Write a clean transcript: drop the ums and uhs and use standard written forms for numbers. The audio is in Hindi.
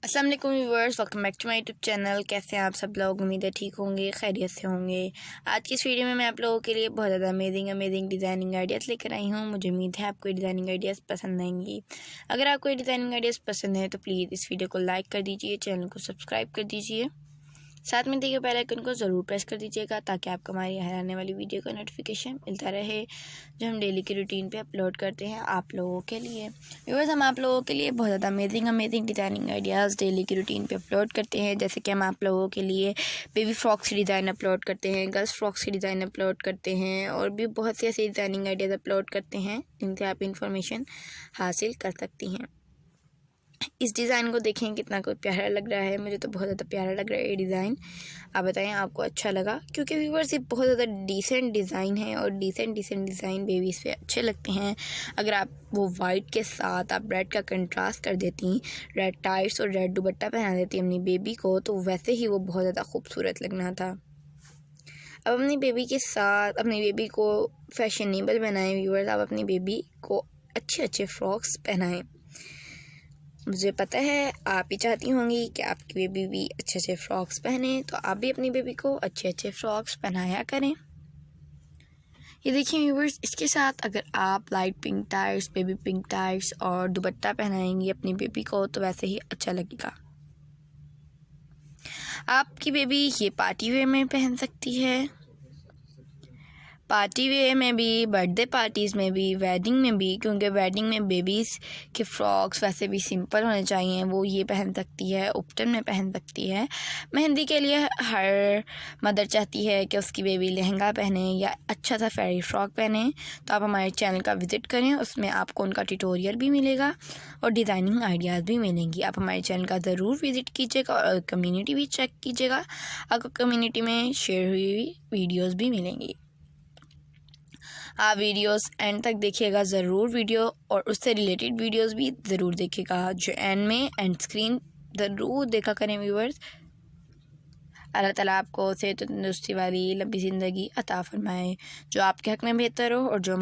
अस्सलाम वालेकुम viewers, welcome back to my YouTube channel. कैसे हैं आप सब लोग? उम्मीद है ठीक होंगे, खैरियत से होंगे। आज की इस वीडियो में मैं आप लोगों के लिए बहुत ज़्यादा अमेजिंग डिज़ाइनिंग आइडियाज़ लेकर आई हूँ। मुझे उम्मीद है आपको ये डिज़ाइनिंग आइडियाज़ पसंद आएंगी। अगर आपको ये डिज़ाइनिंग आइडियाज़ पसंद है तो प्लीज़ इस वीडियो को लाइक कर दीजिए, चैनल को सब्सक्राइब कर दीजिए, साथ में दिए बेल आइकन को ज़रूर प्रेस कर दीजिएगा ताकि आपको हमारी हर आने वाली वीडियो का नोटिफिकेशन मिलता रहे जो हम डेली की रूटीन पे अपलोड करते हैं आप लोगों के लिए। व्यूअर्स, हम आप लोगों के लिए बहुत ज़्यादा अमेजिंग डिज़ाइनिंग आइडियाज़ डेली की रूटीन पे अपलोड करते हैं। जैसे कि हम आप लोगों के लिए बेबी फ्रॉक्स की डिज़ाइन अपलोड करते हैं, गर्ल्स फ्रॉक्स की डिज़ाइन अपलोड करते हैं और भी बहुत सी ऐसी डिज़ाइनिंग आइडियाज़ अपलोड करते हैं जिनसे आप इंफॉर्मेशन हासिल कर सकती हैं। इस डिज़ाइन को देखें कितना कोई प्यारा लग रहा है। मुझे तो बहुत ज़्यादा प्यारा लग रहा है ये डिज़ाइन। आप बताएं आपको अच्छा लगा? क्योंकि व्यूअर्स ये बहुत ज़्यादा डिसेंट डिज़ाइन है और डिसेंट डिज़ाइन बेबीज़ पे अच्छे लगते हैं। अगर आप वो वाइट के साथ आप रेड का कंट्रास्ट कर देती, रेड टाइट्स और रेड दुपट्टा पहना देती अपनी बेबी को, तो वैसे ही वो बहुत ज़्यादा खूबसूरत लगना था। अब अपनी बेबी के साथ अपनी बेबी को फैशनेबल बनाएं व्यूअर्स। आप अपनी बेबी को अच्छे फ्रॉक्स पहनाएं। मुझे पता है आप ही चाहती होंगी कि आपकी बेबी भी अच्छे फ्रॉक्स पहने, तो आप भी अपनी बेबी को अच्छे फ्रॉक्स पहनाया करें। ये देखिए व्यूअर्स, इसके साथ अगर आप light pink tights, baby pink tights और दुपट्टा पहनाएंगी अपनी बेबी को तो वैसे ही अच्छा लगेगा। आपकी बेबी ये पार्टी वेयर में पहन सकती है, पार्टी वेयर में भी, बर्थडे पार्टीज़ में भी, वेडिंग में भी, क्योंकि वेडिंग में बेबीज़ के फ्रॉक्स वैसे भी सिंपल होने चाहिए, वो ये पहन सकती है, उपटन में पहन सकती है। मेहंदी के लिए हर मदर चाहती है कि उसकी बेबी लहंगा पहने या अच्छा सा फेरी फ्रॉक पहने, तो आप हमारे चैनल का विज़िट करें, उसमें आपको उनका ट्यूटोरियल भी मिलेगा और डिज़ाइनिंग आइडियाज़ भी मिलेंगी। आप हमारे चैनल का ज़रूर विज़िट कीजिएगा और कम्युनिटी भी चेक कीजिएगा, आपको कम्युनिटी में शेयर हुई वीडियोज़ भी मिलेंगी। आप वीडियोस एंड तक देखिएगा ज़रूर, वीडियो और उससे रिलेटेड वीडियोस भी ज़रूर देखिएगा, जो एंड में एंड स्क्रीन ज़रूर देखा करें व्यूअर्स। अल्लाह ताला आपको सेहत तंदुरुस्ती वाली लंबी ज़िंदगी अता फरमाए, जो आपके हक़ में बेहतर हो और जो